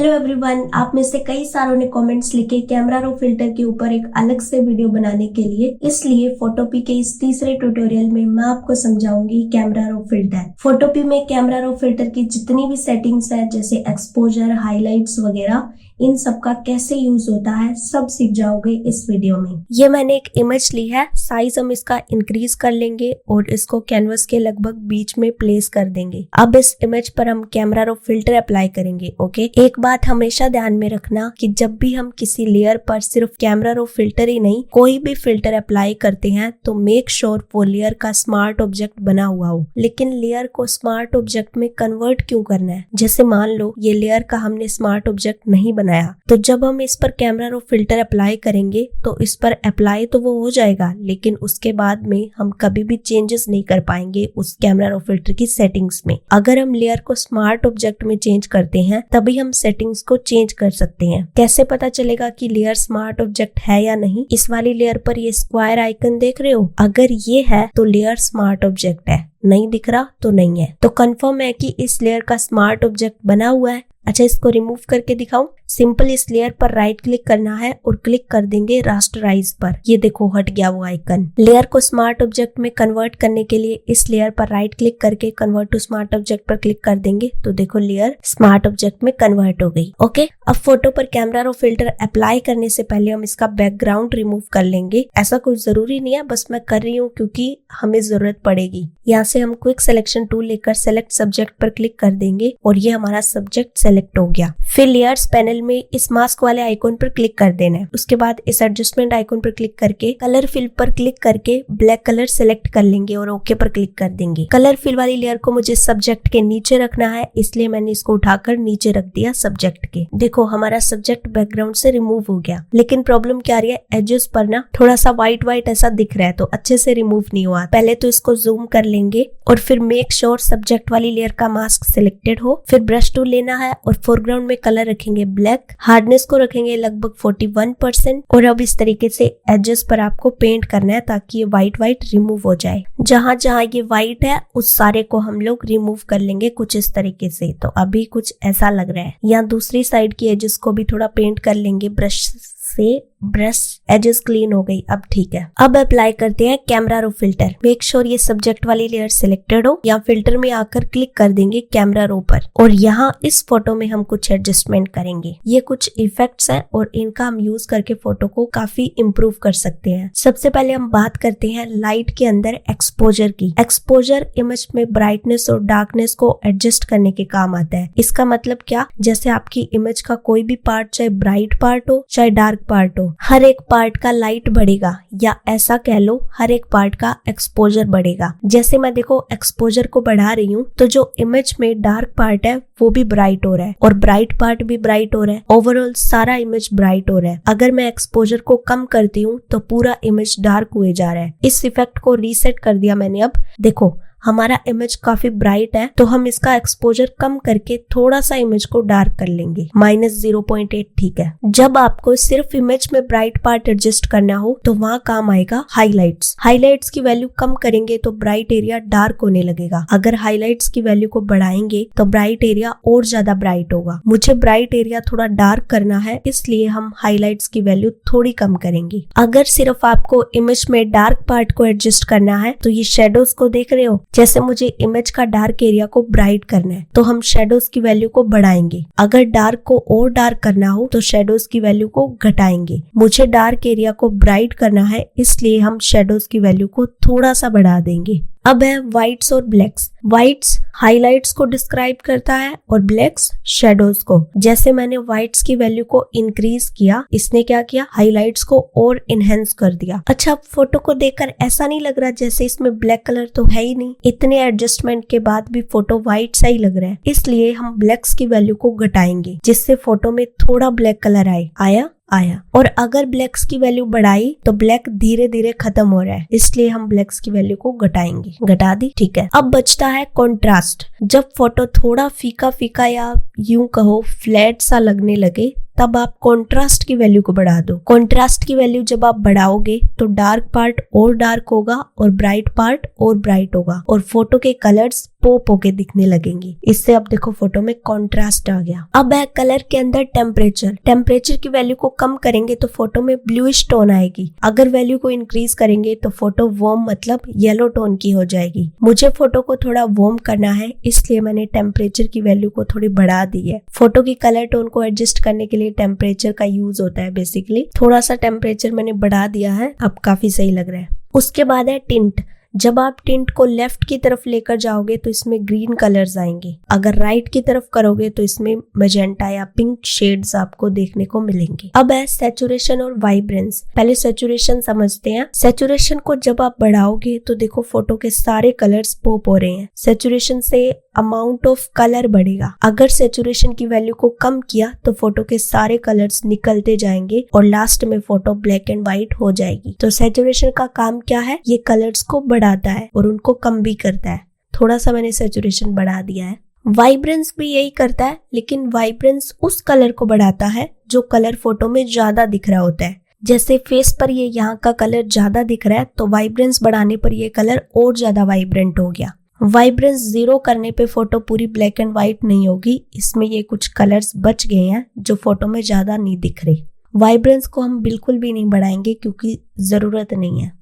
Hello everyone, आप में से कई सारों ने कमेंट्स लिखे कैमरा रो फिल्टर के ऊपर एक अलग से वीडियो बनाने के लिए। इसलिए फोटोपी के इस तीसरे ट्यूटोरियल में मैं आपको समझाऊंगी कैमरा रो फिल्टर। फोटोपी में कैमरा रो फिल्टर की जितनी भी सेटिंग्स है जैसे एक्सपोजर, हाइलाइट्स वगैरह, इन सब का कैसे यूज होता है सब सीख जाओगे इस वीडियो में। ये मैंने एक इमेज ली है, साइज हम इसका इंक्रीज कर लेंगे और इसको कैनवस के लगभग बीच में प्लेस कर देंगे। अब इस इमेज पर हम कैमरा रो फिल्टर अप्लाई करेंगे। ओके, एक बात हमेशा ध्यान में रखना कि जब भी हम किसी लेयर पर सिर्फ कैमरा रो फिल्टर ही नहीं कोई भी फिल्टर अप्लाई करते हैं तो मेक श्योर वो लेयर का स्मार्ट ऑब्जेक्ट बना हुआ हो। लेकिन लेयर को स्मार्ट ऑब्जेक्ट में कन्वर्ट क्यों करना है? जैसे मान लो ये लेयर का हमने स्मार्ट ऑब्जेक्ट नहीं बनाया, तो जब हम इस पर कैमरा रो फिल्टर अप्लाई करेंगे तो इस पर अप्लाई तो वो हो जाएगा, लेकिन उसके बाद में हम कभी भी चेंजेस नहीं कर पाएंगे उस कैमरा रो फिल्टर की सेटिंग्स में। अगर हम लेयर को स्मार्ट ऑब्जेक्ट में चेंज करते हैं तभी हम सेटिंग्स को चेंज कर सकते हैं। कैसे पता चलेगा कि लेयर स्मार्ट ऑब्जेक्ट है या नहीं? इस वाली लेयर पर ये स्क्वायर आइकन देख रहे हो, अगर ये है तो लेयर स्मार्ट ऑब्जेक्ट है, नहीं दिख रहा तो नहीं है। तो कंफर्म है कि इस लेयर का स्मार्ट ऑब्जेक्ट बना हुआ है। अच्छा, इसको रिमूव करके दिखाऊं? सिंपल इस लेयर पर राइट क्लिक करना है और क्लिक कर देंगे रास्टराइज पर। ये देखो हट गया वो आइकन। लेयर को स्मार्ट ऑब्जेक्ट में कन्वर्ट करने के लिए इस लेयर पर राइट क्लिक करके कन्वर्ट टू स्मार्ट ऑब्जेक्ट पर क्लिक कर देंगे तो देखो लेयर स्मार्ट ऑब्जेक्ट में कन्वर्ट हो गई। ओके, अब फोटो पर कैमरा रो फिल्टर अप्लाई करने से पहले हम इसका बैकग्राउंड रिमूव कर लेंगे। ऐसा कुछ जरूरी नहीं है, बस मैं कर रही हूँ क्योंकि हमें जरूरत पड़ेगी। यहाँ से हम क्विक सिलेक्शन टूल लेकर सेलेक्ट सब्जेक्ट पर क्लिक कर देंगे और ये हमारा सब्जेक्ट सेलेक्ट हो गया। फिर लेयर्स पैनल में इस मास्क वाले आइकॉन पर क्लिक कर देना है। उसके बाद इस एडजस्टमेंट आइकॉन पर क्लिक करके कलर फिल पर क्लिक करके ब्लैक कलर सेलेक्ट कर लेंगे और ओके पर क्लिक कर देंगे। कलर फिल वाली लेयर को मुझे सब्जेक्ट के नीचे रखना है, इसलिए मैंने इसको उठाकर नीचे रख दिया सब्जेक्ट के। देखो हमारा सब्जेक्ट बैकग्राउंड से रिमूव हो गया, लेकिन प्रॉब्लम क्या आ रही है, एजेस पर ना थोड़ा सा व्हाइट व्हाइट ऐसा दिख रहा है तो अच्छे से रिमूव नहीं हुआ। पहले तो इसको जूम कर लेंगे और फिर मेक श्योर सब्जेक्ट वाली लेयर का मास्क सिलेक्टेड हो। फिर ब्रश टूल लेना है और फोरग्राउंड में कलर रखेंगे ब्लैक, हार्डनेस को रखेंगे लगभग 41% और अब इस तरीके से एजेस पर आपको पेंट करना है ताकि ये व्हाइट व्हाइट रिमूव हो जाए। जहां जहां ये व्हाइट है उस सारे को हम लोग रिमूव कर लेंगे कुछ इस तरीके से। तो अभी कुछ ऐसा लग रहा है। यहाँ दूसरी साइड की एजेस को भी थोड़ा पेंट कर लेंगे ब्रश से। ब्रश एजेस क्लीन हो गई, अब ठीक है। अब अप्लाई करते हैं कैमरा रो फिल्टर। मेक श्योर ये सब्जेक्ट वाली लेयर सिलेक्टेड हो। या फिल्टर में आकर क्लिक कर देंगे कैमरा रो पर और यहाँ इस फोटो में हम कुछ एडजस्टमेंट करेंगे। ये कुछ इफेक्ट्स हैं और इनका हम यूज करके फोटो को काफी इम्प्रूव कर सकते हैं। सबसे पहले हम बात करते हैं लाइट के अंदर एक्सपोजर की। एक्सपोजर इमेज में ब्राइटनेस और डार्कनेस को एडजस्ट करने के काम आता है। इसका मतलब क्या, जैसे आपकी इमेज का कोई भी पार्ट चाहे ब्राइट पार्ट हो चाहे डार्क पार्ट हो, हर एक पार्ट का लाइट बढ़ेगा या ऐसा कह लो हर एक पार्ट का एक्सपोजर बढ़ेगा। जैसे मैं देखो एक्सपोजर को बढ़ा रही हूँ तो जो इमेज में डार्क पार्ट है वो भी ब्राइट हो रहा है और ब्राइट पार्ट भी ब्राइट हो रहा है। ओवरऑल सारा इमेज ब्राइट हो रहा है। अगर मैं एक्सपोजर को कम करती हूँ तो पूरा इमेज डार्क हुए जा रहा है। इस इफेक्ट को रीसेट कर दिया मैंने। अब देखो हमारा इमेज काफी ब्राइट है तो हम इसका एक्सपोजर कम करके थोड़ा सा इमेज को डार्क कर लेंगे, -0.8 ठीक है। जब आपको सिर्फ इमेज में ब्राइट पार्ट एडजस्ट करना हो तो वहाँ काम आएगा हाइलाइट्स। हाइलाइट्स की वैल्यू कम करेंगे तो ब्राइट एरिया डार्क होने लगेगा। अगर हाइलाइट्स की वैल्यू को बढ़ाएंगे तो ब्राइट एरिया और ज्यादा ब्राइट होगा। मुझे ब्राइट एरिया थोड़ा डार्क करना है, इसलिए हम हाइलाइट्स की वैल्यू थोड़ी कम करेंगे। अगर सिर्फ आपको इमेज में डार्क पार्ट को एडजस्ट करना है तो ये शेडोज को देख रहे हो, जैसे मुझे इमेज का डार्क एरिया को ब्राइट करना है तो हम शेडोज की वैल्यू को बढ़ाएंगे। अगर डार्क को और डार्क करना हो तो शेडोज की वैल्यू को घटाएंगे। मुझे डार्क एरिया को ब्राइट करना है, इसलिए हम शेडोज की वैल्यू को थोड़ा सा बढ़ा देंगे। अब है व्हाइट्स और ब्लैक्स। व्हाइट्स हाइलाइट्स को डिस्क्राइब करता है और ब्लैक्स शेडोज को। जैसे मैंने व्हाइट्स की वैल्यू को इंक्रीज किया, इसने क्या किया, हाइलाइट्स को और इनहेंस कर दिया। अच्छा, फोटो को देखकर ऐसा नहीं लग रहा जैसे इसमें ब्लैक कलर तो है ही नहीं? इतने एडजस्टमेंट के बाद भी फोटो व्हाइट सा ही लग रहा है, इसलिए हम ब्लैक्स की वैल्यू को घटाएंगे जिससे फोटो में थोड़ा ब्लैक कलर आया। और अगर ब्लैक्स की वैल्यू बढ़ाई तो ब्लैक धीरे धीरे खत्म हो रहा है, इसलिए हम ब्लैक्स की वैल्यू को घटाएंगे। घटा दी, ठीक है। अब बचता है कॉन्ट्रास्ट। जब फोटो थोड़ा फीका फीका या यूं कहो फ्लैट सा लगने लगे तब आप कॉन्ट्रास्ट की वैल्यू को बढ़ा दो। कॉन्ट्रास्ट की वैल्यू जब आप बढ़ाओगे तो डार्क पार्ट और डार्क होगा और ब्राइट पार्ट और ब्राइट होगा और फोटो के कलर्स पॉप होके दिखने लगेंगे। इससे अब देखो फोटो में कॉन्ट्रास्ट आ गया। अब है कलर के अंदर टेम्परेचर। टेम्परेचर की वैल्यू को कम करेंगे तो फोटो में ब्लूइश टोन आएगी। अगर वैल्यू को इंक्रीज करेंगे तो फोटो वार्म मतलब येलो टोन की हो जाएगी। मुझे फोटो को थोड़ा वार्म करना है, इसलिए मैंने टेम्परेचर की वैल्यू को थोड़ी बढ़ा दी है। फोटो की कलर टोन को एडजस्ट करने के लिए टेम्परेचर का यूज होता है। बेसिकली थोड़ा सा टेम्परेचर मैंने बढ़ा दिया है, अब काफी सही लग रहा है। उसके बाद है टिंट। जब आप टिंट को लेफ्ट की तरफ लेकर जाओगे तो इसमें ग्रीन कलर्स आएंगे। अगर राइट की तरफ करोगे तो इसमें मैजेंटा या पिंक शेड्स आपको देखने को मिलेंगे। अब है सैचुरेशन और वाइब्रेंस। पहले सैचुरेशन समझते हैं। सैचुरेशन को जब आप बढ़ाओगे तो देखो फोटो के सारे कलर्स पॉप हो रहे हैं। सैचुरेशन से अमाउंट ऑफ कलर बढ़ेगा। अगर सैचुरेशन की वैल्यू को कम किया तो फोटो के सारे कलर्स निकलते जाएंगे और लास्ट में फोटो ब्लैक एंड व्हाइट हो जाएगी। तो सैचुरेशन का काम क्या है? ये कलर्स को बढ़ाता है और उनको कम भी करता है। थोड़ा सा मैंने सैचुरेशन बढ़ा दिया है। वाइब्रेंस भी यही करता है, लेकिन वाइब्रेंस उस कलर को बढ़ाता है जो कलर फोटो में ज्यादा दिख रहा होता है। जैसे फेस पर ये यहाँ का कलर ज्यादा दिख रहा है तो वाइब्रेंस बढ़ाने पर ये कलर और ज्यादा वाइब्रेंट हो गया। वाइब्रेंस 0 करने पे फोटो पूरी ब्लैक एंड व्हाइट नहीं होगी। इसमें ये कुछ कलर्स बच गए हैं जो फोटो में ज्यादा नहीं दिख रहे। वाइब्रेंस को हम बिल्कुल भी नहीं बढ़ाएंगे क्योंकि जरूरत नहीं है।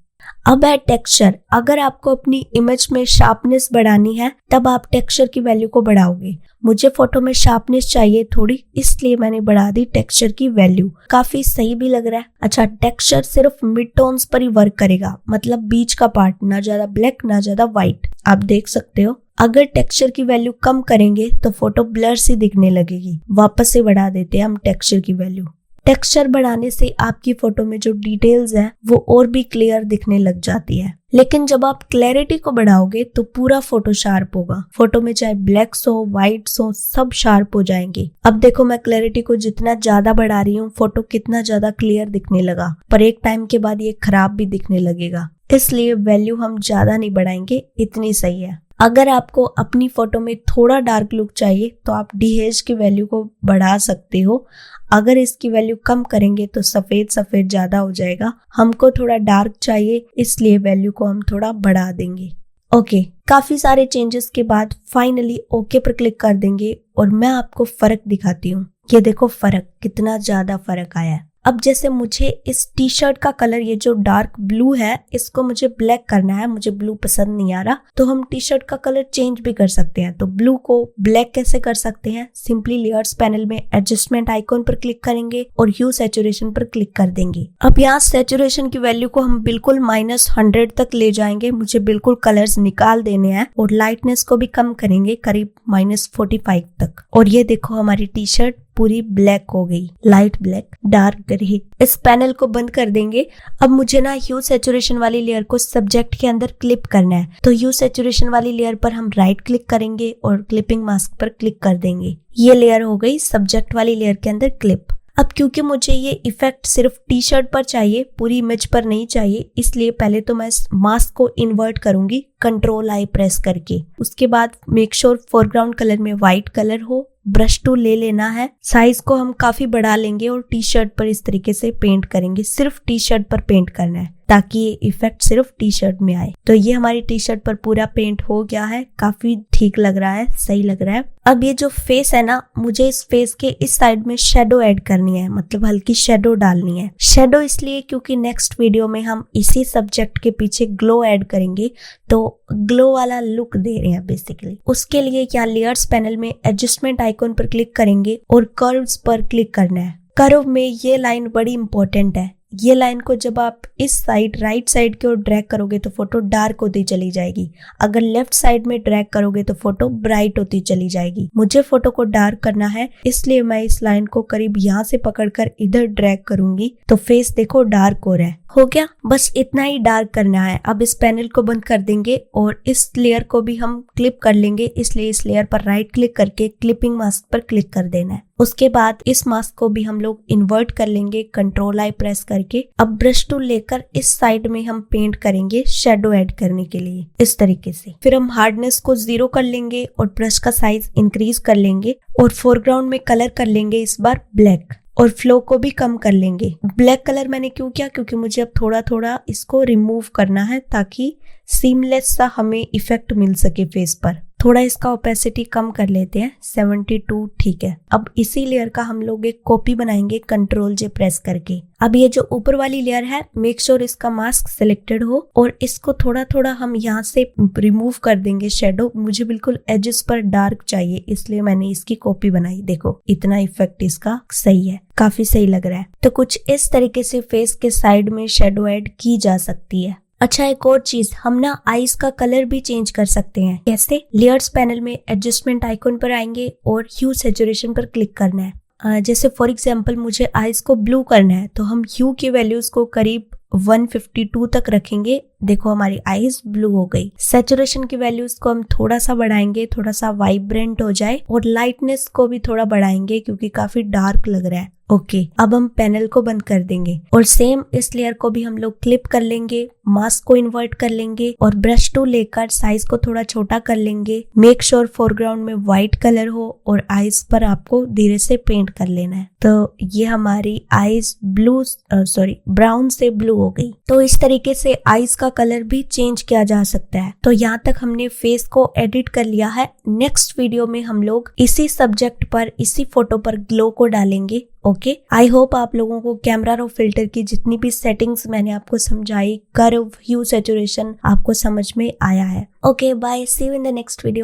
अब है टेक्सचर। अगर आपको अपनी इमेज में शार्पनेस बढ़ानी है तब आप टेक्सचर की वैल्यू को बढ़ाओगे। मुझे फोटो में शार्पनेस चाहिए थोड़ी, इसलिए मैंने बढ़ा दी टेक्सचर की वैल्यू। काफी सही भी लग रहा है। अच्छा, टेक्सचर सिर्फ मिड टोन्स पर ही वर्क करेगा, मतलब बीच का पार्ट, ना ज्यादा ब्लैक ना ज्यादा व्हाइट। आप देख सकते हो। अगर टेक्सचर की वैल्यू कम करेंगे तो फोटो ब्लर सी दिखने लगेगी। वापस से बढ़ा देते हैं हम टेक्सचर की वैल्यू। टेक्सचर बढ़ाने से आपकी फोटो में जो डिटेल्स हैं वो और भी क्लियर दिखने लग जाती है। लेकिन जब आप क्लैरिटी को बढ़ाओगे तो पूरा फोटो शार्प होगा। फोटो में चाहे ब्लैक्स हो व्हाइट्स हो सब शार्प हो जाएंगे। अब देखो मैं क्लैरिटी को जितना ज्यादा बढ़ा रही हूँ फोटो कितना ज्यादा क्लियर दिखने लगा, पर एक टाइम के बाद ये खराब भी दिखने लगेगा। इसलिए वैल्यू हम ज्यादा नहीं बढ़ाएंगे, इतनी सही है। अगर आपको अपनी फोटो में थोड़ा डार्क लुक चाहिए तो आप डीहेज की वैल्यू को बढ़ा सकते हो। अगर इसकी वैल्यू कम करेंगे तो सफेद सफेद ज्यादा हो जाएगा। हमको थोड़ा डार्क चाहिए, इसलिए वैल्यू को हम थोड़ा बढ़ा देंगे। ओके, काफी सारे चेंजेस के बाद फाइनली ओके पर क्लिक कर देंगे और मैं आपको फर्क दिखाती हूँ। ये देखो फर्क, कितना ज्यादा फर्क आया है। अब जैसे मुझे इस टी शर्ट का कलर, ये जो डार्क ब्लू है, इसको मुझे ब्लैक करना है। मुझे ब्लू पसंद नहीं आ रहा, तो हम टी शर्ट का कलर चेंज भी कर सकते हैं। तो ब्लू को ब्लैक कैसे कर सकते हैं? सिंपली लेयर्स पैनल में एडजस्टमेंट आइकॉन पर क्लिक करेंगे और ह्यू सैचुरेशन पर क्लिक कर देंगे। अब यहाँ सैचुरेशन की वैल्यू को हम बिल्कुल -100 तक ले जाएंगे। मुझे बिल्कुल कलर्स निकाल देने हैं और लाइटनेस को भी कम करेंगे करीब -45 तक। और ये देखो हमारी टी शर्ट पूरी ब्लैक हो गई, लाइट ब्लैक, डार्क ग्रे। इस पैनल को बंद कर देंगे। अब मुझे ना ह्यू सैचुरेशन वाली लेयर को सब्जेक्ट के अंदर क्लिप करना है। तो ह्यू सैचुरेशन वाली लेयर पर हम राइट क्लिक करेंगे और क्लिपिंग मास्क पर क्लिक कर देंगे। ये लेयर हो गई सब्जेक्ट वाली लेयर के अंदर क्लिप। अब क्योंकि मुझे ये इफेक्ट सिर्फ टी शर्ट पर चाहिए, पूरी इमेज पर नहीं चाहिए, इसलिए पहले तो मैं मास्क को इन्वर्ट करूंगी Ctrl+I प्रेस करके। उसके बाद मेक श्योर फोरग्राउंड कलर में व्हाइट कलर हो। ब्रश टूल ले लेना है। साइज को हम काफी बढ़ा लेंगे और टी शर्ट पर इस तरीके से पेंट करेंगे। सिर्फ टी शर्ट पर पेंट करना है ताकि ये इफेक्ट सिर्फ टी शर्ट में आए। तो ये हमारी टी शर्ट पर पूरा पेंट हो गया है। काफी ठीक लग रहा है, सही लग रहा है। अब ये जो फेस है ना, मुझे इस फेस के इस साइड में शेडो ऐड करनी है, मतलब हल्की शेडो डालनी है। शेडो इसलिए क्योंकि नेक्स्ट वीडियो में हम इसी सब्जेक्ट के पीछे ग्लो ऐड करेंगे, तो ग्लो वाला लुक दे रहे हैं बेसिकली। उसके लिए क्या, लेयर्स पैनल में एडजस्टमेंट आइकॉन पर क्लिक करेंगे और कर्व्स पर क्लिक करना है। कर्व में ये लाइन बड़ी इंपॉर्टेंट है। ये लाइन को जब आप इस साइड राइट साइड की ओर ड्रैग करोगे तो फोटो डार्क होती चली जाएगी। अगर लेफ्ट साइड में ड्रैग करोगे तो फोटो ब्राइट होती चली जाएगी। मुझे फोटो को डार्क करना है, इसलिए मैं इस लाइन को करीब यहाँ से पकड़कर इधर ड्रैग करूंगी तो फेस देखो डार्क हो रहा है। हो गया, बस इतना ही डार्क करना है। अब इस पैनल को बंद कर देंगे और इस लेयर को भी हम क्लिप कर लेंगे, इसलिए इस लेयर पर राइट क्लिक करके क्लिपिंग मास्क पर क्लिक कर देना है। उसके बाद इस मास्क को भी हम लोग इन्वर्ट कर लेंगे Ctrl+I प्रेस करके। अब ब्रश टूल लेकर इस साइड में हम पेंट करेंगे शेडो ऐड करने के लिए, इस तरीके से। फिर हम हार्डनेस को 0 कर लेंगे और ब्रश का साइज इंक्रीज कर लेंगे और फोरग्राउंड में कलर कर लेंगे इस बार ब्लैक। और फ्लो को भी कम कर लेंगे। ब्लैक कलर मैंने क्यों किया, क्योंकि मुझे अब थोड़ा थोड़ा इसको रिमूव करना है ताकि सीमलेस सा हमें इफेक्ट मिल सके फेस पर। थोड़ा इसका ओपेसिटी कम कर लेते हैं, 72 ठीक है। अब इसी लेयर का हम लोग एक कॉपी बनाएंगे Ctrl J प्रेस करके। अब ये जो ऊपर वाली लेयर है, मेक श्योर इसका मास्क सिलेक्टेड हो और इसको थोड़ा थोड़ा हम यहाँ से रिमूव कर देंगे शेडो। मुझे बिल्कुल एजेस पर डार्क चाहिए, इसलिए मैंने इसकी कॉपी बनाई। देखो इतना इफेक्ट इसका सही है, काफी सही लग रहा है। तो कुछ इस तरीके से फेस के साइड में शेडो ऐड की जा सकती है। अच्छा, एक और चीज, हम ना आईज का कलर भी चेंज कर सकते हैं। कैसे? लेयर्स पैनल में एडजस्टमेंट आइकन पर आएंगे और ह्यू सैचुरेशन पर क्लिक करना है। जैसे फॉर एग्जांपल मुझे आईज को ब्लू करना है, तो हम ह्यू की वैल्यूज को करीब 152 तक रखेंगे। देखो हमारी आईज ब्लू हो गई। सैचुरेशन की वैल्यूज को हम थोड़ा सा बढ़ाएंगे, थोड़ा सा वाइब्रेंट हो जाए, और लाइटनेस को भी थोड़ा बढ़ाएंगे क्योंकि काफी डार्क लग रहा है। ओके, अब हम पैनल को बंद कर देंगे और सेम इस लेयर को भी हम लोग क्लिप कर लेंगे, मास्क को इन्वर्ट कर लेंगे और ब्रश टूल लेकर साइज को थोड़ा छोटा कर लेंगे। मेक श्योर फोरग्राउंड में व्हाइट कलर हो और आईज पर आपको धीरे से पेंट कर लेना है। तो ये हमारी आईज ब्राउन से ब्लू हो गई। तो इस तरीके से आईज का कलर भी चेंज किया जा सकता है। तो यहाँ तक हमने फेस को एडिट कर लिया है। नेक्स्ट वीडियो में हम लोग इसी सब्जेक्ट पर, इसी फोटो पर ग्लो को डालेंगे। ओके, आई होप आप लोगों को कैमरा रो फिल्टर की जितनी भी सेटिंग्स मैंने आपको समझाई, कर्व, ह्यू, सैचुरेशन आपको समझ में आया है। Okay, bye, see you in the next video.